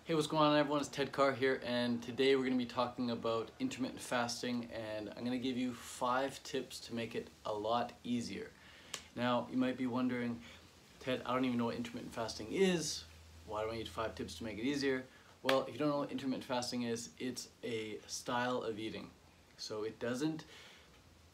Hey, what's going on everyone? It's Ted Carr here, and today we're going to be talking about intermittent fasting, and I'm going to give you 5 tips to make it a lot easier. Now, you might be wondering, Ted, I don't even know what intermittent fasting is. Why do I need 5 tips to make it easier? Well, if you don't know what intermittent fasting is, it's a style of eating. So it doesn't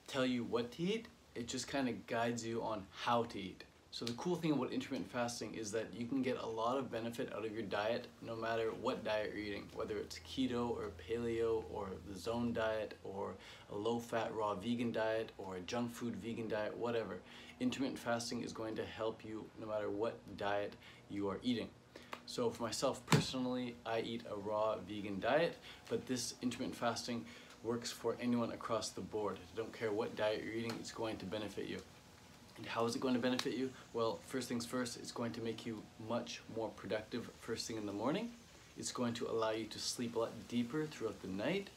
tell you what to eat, it just kind of guides you on how to eat. So the cool thing about intermittent fasting is that you can get a lot of benefit out of your diet no matter what diet you're eating, whether it's keto or paleo or the zone diet or a low-fat raw vegan diet or a junk food vegan diet, whatever. Intermittent fasting is going to help you no matter what diet you are eating. So for myself personally, I eat a raw vegan diet, but this intermittent fasting works for anyone across the board. I don't care what diet you're eating, it's going to benefit you. And how is it going to benefit you? Well, first things first, it's going to make you much more productive first thing in the morning. It's going to allow you to sleep a lot deeper throughout the night.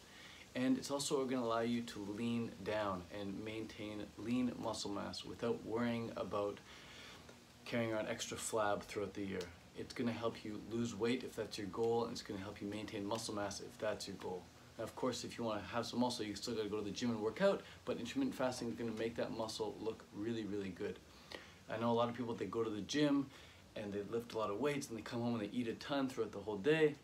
And it's also going to allow you to lean down and maintain lean muscle mass without worrying about carrying around extra flab throughout the year. It's going to help you lose weight if that's your goal, and it's going to help you maintain muscle mass if that's your goal. Now, of course, if you want to have some muscle, you still got to go to the gym and work out, but intermittent fasting is going to make that muscle look really, really good. I know a lot of people, they go to the gym and they lift a lot of weights and they come home and they eat a ton throughout the whole day,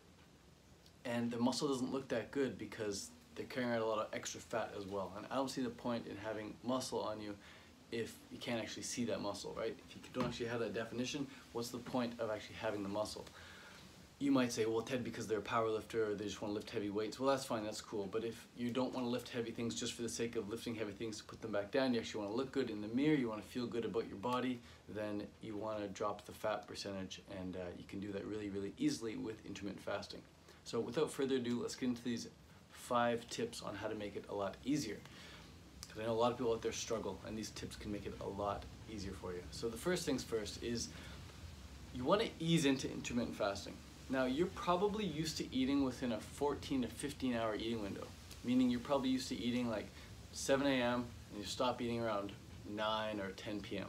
and their muscle doesn't look that good because they're carrying around a lot of extra fat as well. And I don't see the point in having muscle on you if you can't actually see that muscle, right? If you don't actually have that definition, what's the point of actually having the muscle? You might say, well, Ted, because they're a power lifter or they just want to lift heavy weights. Well, that's fine, that's cool. But if you don't want to lift heavy things just for the sake of lifting heavy things to put them back down, you actually want to look good in the mirror, you want to feel good about your body, then you want to drop the fat percentage, and you can do that really, really easily with intermittent fasting. So without further ado, let's get into these 5 tips on how to make it a lot easier. Because I know a lot of people out there struggle, and these tips can make it a lot easier for you. So the first things first is you want to ease into intermittent fasting. Now, you're probably used to eating within a 14 to 15 hour eating window, meaning you're probably used to eating like 7 a.m. and you stop eating around 9 or 10 p.m.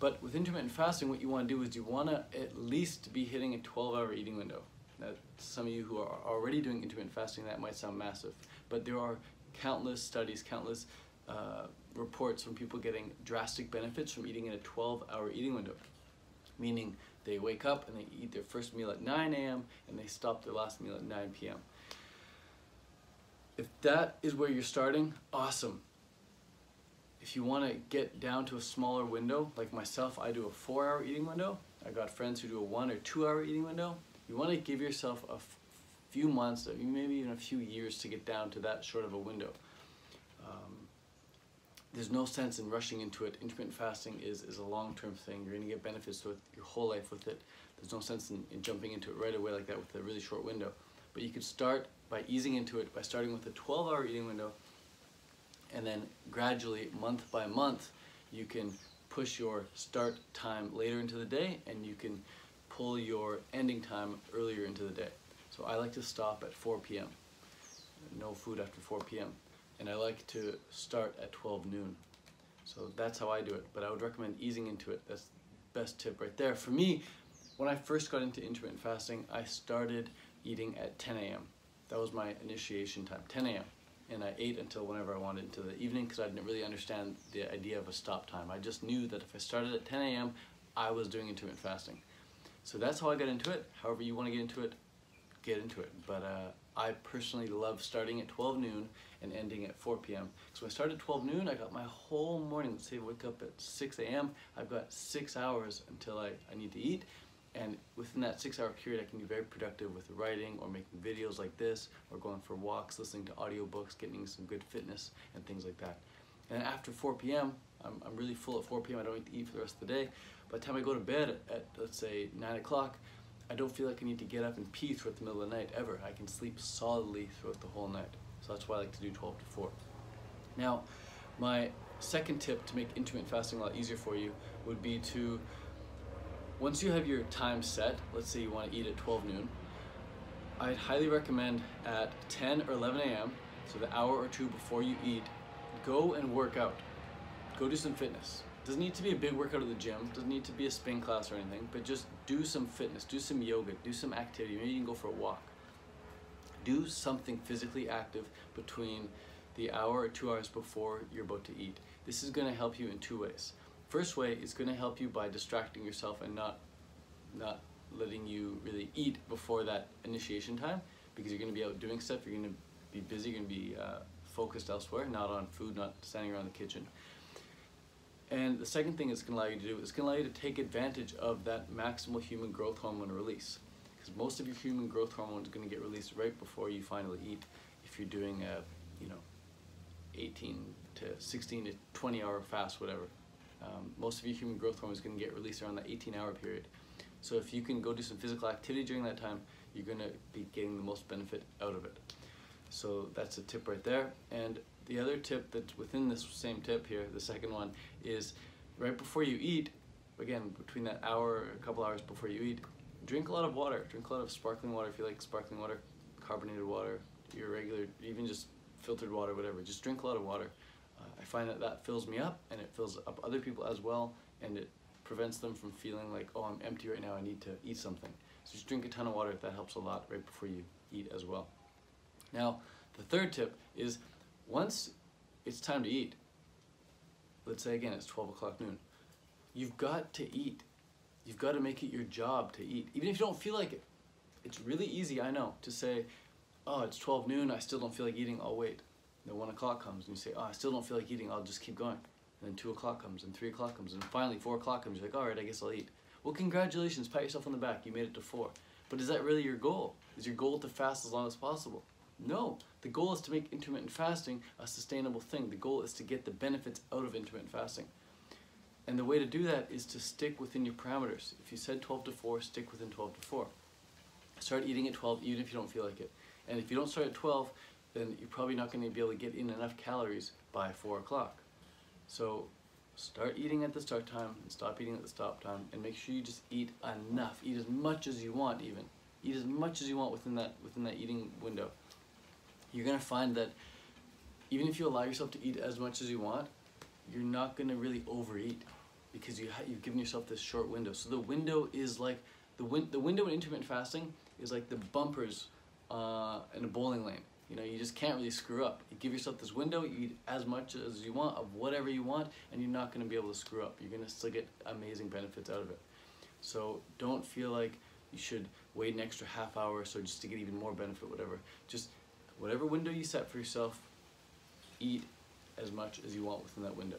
But with intermittent fasting, what you want to do is you want to at least be hitting a 12-hour eating window. Now, some of you who are already doing intermittent fasting, that might sound massive, but there are countless studies, countless reports from people getting drastic benefits from eating in a 12-hour eating window, meaning they wake up and they eat their first meal at 9 a.m. and they stop their last meal at 9 p.m. If that is where you're starting, awesome. If you want to get down to a smaller window, like myself, I do a 4-hour eating window. I got friends who do a 1 or 2-hour eating window. You want to give yourself a few months, maybe even a few years to get down to that short of a window. There's no sense in rushing into it. Intermittent fasting is a long-term thing. You're going to get benefits with your whole life with it. There's no sense in jumping into it right away like that with a really short window. But you could start by easing into it, by starting with a 12-hour eating window, and then gradually, month by month, you can push your start time later into the day, and you can pull your ending time earlier into the day. So I like to stop at 4 p.m. No food after 4 p.m. And I like to start at 12 noon. So that's how I do it, but I would recommend easing into it. That's the best tip right there. For me, when I first got into intermittent fasting, I started eating at 10 a.m. That was my initiation time, 10 a.m. And I ate until whenever I wanted into the evening because I didn't really understand the idea of a stop time. I just knew that if I started at 10 a.m., I was doing intermittent fasting. So that's how I got into it. However you want to get into it, get into it. But I personally love starting at 12 noon and ending at 4 p.m. So when I started at 12 noon, I got my whole morning. Let's say I wake up at 6 a.m., I've got 6 hours until I need to eat. And within that 6-hour period, I can be very productive with writing or making videos like this, or going for walks, listening to audiobooks, getting some good fitness and things like that. And after 4 p.m., I'm really full at 4 p.m. I don't need to eat for the rest of the day. By the time I go to bed at let's say 9 o'clock, I don't feel like I need to get up and pee throughout the middle of the night ever. I can sleep solidly throughout the whole night. So that's why I like to do 12 to 4. Now, my second tip to make intermittent fasting a lot easier for you would be to, once you have your time set, let's say you want to eat at 12 noon, I'd highly recommend at 10 or 11 a.m., so the hour or two before you eat, go and work out. Go do some fitness. Doesn't need to be a big workout at the gym, doesn't need to be a spin class or anything, but just do some fitness, do some yoga, do some activity, maybe you can go for a walk. Do something physically active between the hour or 2 hours before you're about to eat. This is going to help you in two ways. First way is going to help you by distracting yourself and not letting you really eat before that initiation time, because you're going to be out doing stuff, you're going to be busy, you're going to be focused elsewhere, not on food, not standing around the kitchen. And the second thing it's going to allow you to do is going to allow you to take advantage of that maximal human growth hormone release. Because most of your human growth hormone is going to get released right before you finally eat if you're doing a, 18 to 16 to 20 hour fast, whatever. Most of your human growth hormone is going to get released around that 18-hour period. So if you can go do some physical activity during that time, you're going to be getting the most benefit out of it. So that's a tip right there. And the other tip that's within this same tip here, the second one, is right before you eat, again, between that hour or a couple hours before you eat, drink a lot of water. Drink a lot of sparkling water if you like sparkling water, carbonated water, your regular, even just filtered water, whatever. Just drink a lot of water. I find that fills me up, and it fills up other people as well, and it prevents them from feeling like, oh, I'm empty right now, I need to eat something. So just drink a ton of water. That helps a lot right before you eat as well. Now, the third tip is once it's time to eat, let's say again it's 12 o'clock noon, you've got to eat. You've got to make it your job to eat, even if you don't feel like it. It's really easy, I know, to say, oh, it's 12 noon, I still don't feel like eating, I'll wait. Then 1 o'clock comes and you say, oh, I still don't feel like eating, I'll just keep going. And then 2 o'clock comes, and 3 o'clock comes, and finally 4 o'clock comes, you're like, all right, I guess I'll eat. Well, congratulations, pat yourself on the back, you made it to 4. But is that really your goal? Is your goal to fast as long as possible? No, the goal is to make intermittent fasting a sustainable thing. The goal is to get the benefits out of intermittent fasting. And the way to do that is to stick within your parameters. If you said 12 to 4, stick within 12 to 4. Start eating at 12 even if you don't feel like it. And if you don't start at 12, then you're probably not going to be able to get in enough calories by 4 o'clock. So start eating at the start time and stop eating at the stop time, and make sure you just eat enough. Eat as much as you want even. Eat as much as you want within that eating window. You're going to find that even if you allow yourself to eat as much as you want, you're not going to really overeat, because you've given yourself this short window. So the window is like, the window in intermittent fasting is like the bumpers in a bowling lane. You just can't really screw up. You give yourself this window, you eat as much as you want of whatever you want, and you're not going to be able to screw up. You're going to still get amazing benefits out of it. So don't feel like you should wait an extra half hour or so just to get even more benefit, whatever. Just whatever window you set for yourself, eat as much as you want within that window.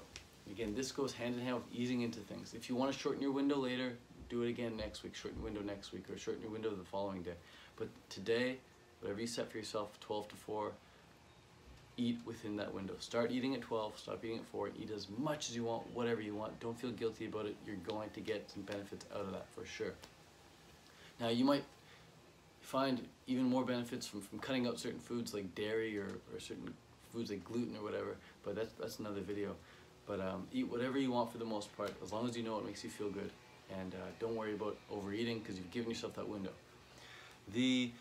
Again, this goes hand in hand with easing into things. If you want to shorten your window later, do it again next week. Shorten your window next week, or shorten your window the following day. But today, whatever you set for yourself, 12 to 4, eat within that window. Start eating at 12, stop eating at 4, eat as much as you want, whatever you want. Don't feel guilty about it. You're going to get some benefits out of that for sure. Now, you might find even more benefits from cutting out certain foods like dairy or certain foods like gluten or whatever, but that's another video. But eat whatever you want for the most part, as long as you know it makes you feel good. And don't worry about overeating, because you've given yourself that window. The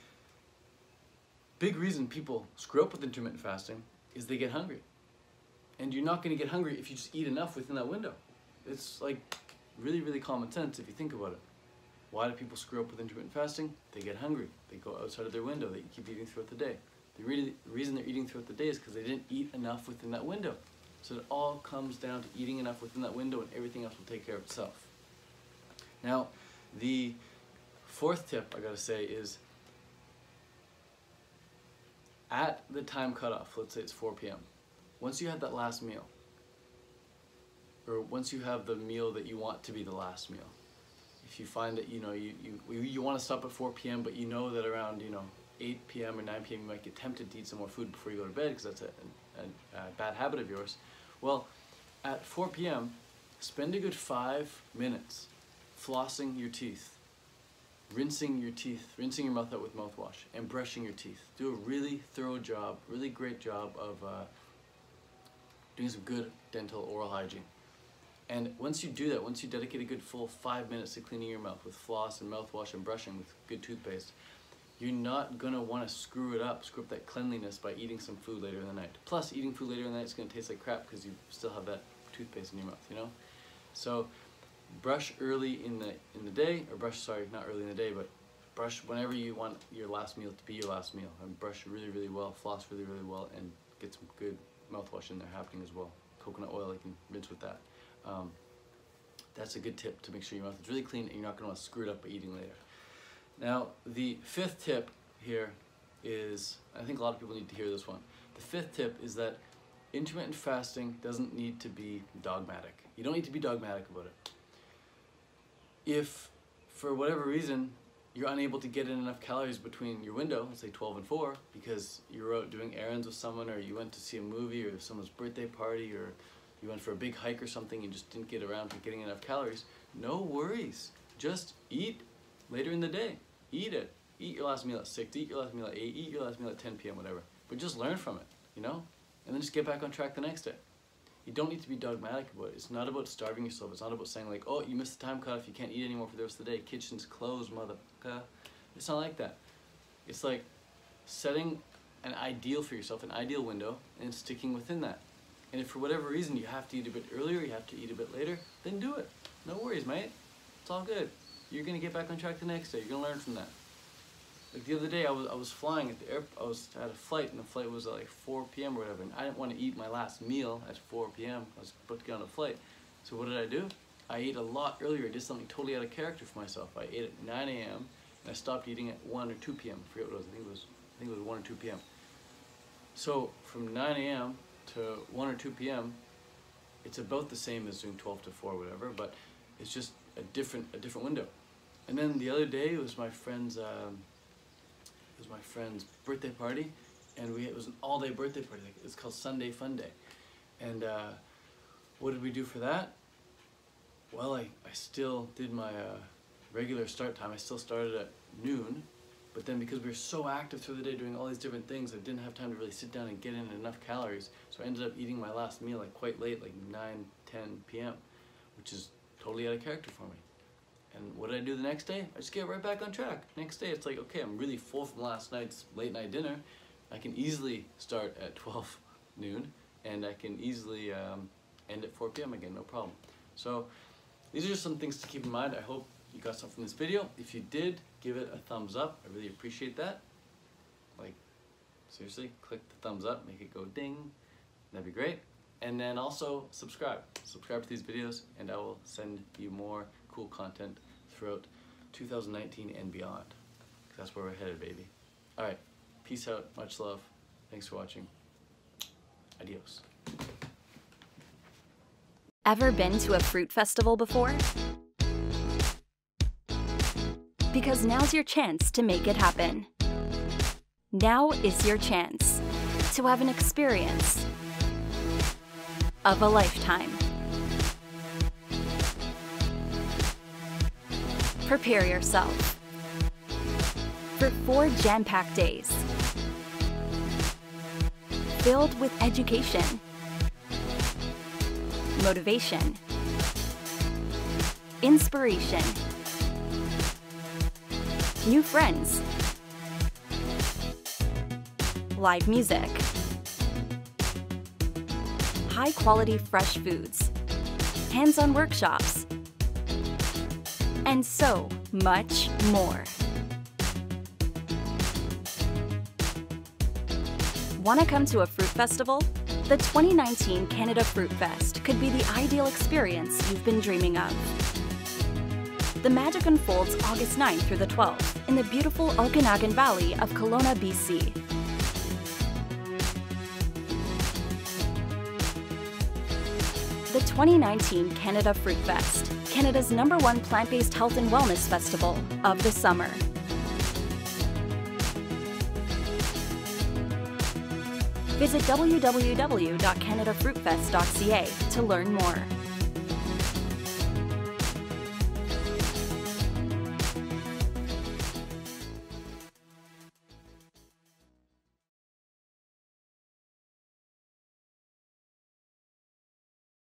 big reason people screw up with intermittent fasting is they get hungry. And you're not going to get hungry if you just eat enough within that window. It's like really, really common sense if you think about it. Why do people screw up with intermittent fasting? They get hungry. They go outside of their window. They keep eating throughout the day. The reason they're eating throughout the day is because they didn't eat enough within that window. So it all comes down to eating enough within that window, and everything else will take care of itself. Now, the fourth tip I gotta say is, at the time cutoff, let's say it's 4 p.m., once you have that last meal, or once you have the meal that you want to be the last meal, if you find that you want to stop at 4 p.m. but you know that around 8 p.m. or 9 p.m. you might get tempted to eat some more food before you go to bed, because that's a bad habit of yours. Well, at 4 p.m., spend a good 5 minutes flossing your teeth, rinsing your mouth out with mouthwash, and brushing your teeth. Do a really thorough job, really great job of doing some good dental oral hygiene. And once you do that, once you dedicate a good full 5 minutes to cleaning your mouth with floss and mouthwash and brushing with good toothpaste, you're not going to want to screw up that cleanliness by eating some food later in the night. Plus, eating food later in the night is going to taste like crap because you still have that toothpaste in your mouth, So brush early in the day, or brush, sorry, not early in the day, but brush whenever you want your last meal to be your last meal. And brush really, really well, floss really, really well, and get some good mouthwash in there happening as well. Coconut oil, you can rinse with that. That's a good tip to make sure your mouth is really clean and you're not going to want to screw it up by eating later. Now, the fifth tip here is, I think a lot of people need to hear this one. The fifth tip is that intermittent fasting doesn't need to be dogmatic. You don't need to be dogmatic about it. If, for whatever reason, you're unable to get in enough calories between your window, let's say 12 and 4, because you were out doing errands with someone, or you went to see a movie, or someone's birthday party, or you went for a big hike or something and just didn't get around to getting enough calories, no worries. Just eat later in the day. Eat it. Eat your last meal at 6, eat your last meal at 8, eat your last meal at 10 p.m., whatever. But just learn from it, you know? And then just get back on track the next day. You don't need to be dogmatic about it. It's not about starving yourself. It's not about saying like, oh, you missed the time cutoff, you can't eat anymore for the rest of the day. Kitchen's closed, motherfucker. It's not like that. It's like setting an ideal for yourself, an ideal window, and sticking within that. And if for whatever reason you have to eat a bit earlier, you have to eat a bit later, then do it. No worries, mate. It's all good. You're gonna get back on track the next day. You're gonna learn from that. Like the other day, I was flying at the airport. I had a flight, and the flight was at like 4 p.m. or whatever, and I didn't want to eat my last meal at 4 p.m. I was about to get on a flight. So what did I do? I ate a lot earlier. I did something totally out of character for myself. I ate at 9 a.m. and I stopped eating at 1 or 2 p.m. I forget what it was. I think it was 1 or 2 p.m. So from 9 a.m. to 1 or 2 p.m., it's about the same as doing 12 to 4 or whatever, but it's just a different window. And then the other day, it was my friend's birthday party, and it was an all-day birthday party. It's called Sunday Fun Day. And what did we do for that? Well, I still did my regular start time. I still started at noon, but then because we were so active through the day doing all these different things, I didn't have time to really sit down and get in enough calories. So I ended up eating my last meal like quite late, like 9, 10 p.m., which is totally out of character for me. And what did I do the next day? I just get right back on track. Next day, it's like, okay, I'm really full from last night's late night dinner. I can easily start at 12 noon, and I can easily end at 4 p.m. again, no problem. So these are just some things to keep in mind. I hope you got something from this video. If you did, give it a thumbs up. I really appreciate that. Like, seriously, click the thumbs up, make it go ding. That'd be great. And then also subscribe. Subscribe to these videos, and I will send you more cool content throughout 2019 and beyond. That's where we're headed, baby. All right, peace out, much love. Thanks for watching. Adios. Ever been to a fruit festival before? Because now's your chance to make it happen. Now is your chance to have an experience of a lifetime. Prepare yourself for 4 jam-packed days filled with education, motivation, inspiration, new friends, live music, high-quality fresh foods, hands-on workshops, and so much more. Want to come to a fruit festival? The 2019 Canada Fruit Fest could be the ideal experience you've been dreaming of. The magic unfolds August 9th through the 12th in the beautiful Okanagan Valley of Kelowna, BC. The 2019 Canada Fruit Fest, Canada's #1 plant-based health and wellness festival of the summer. Visit www.canadafruitfest.ca to learn more.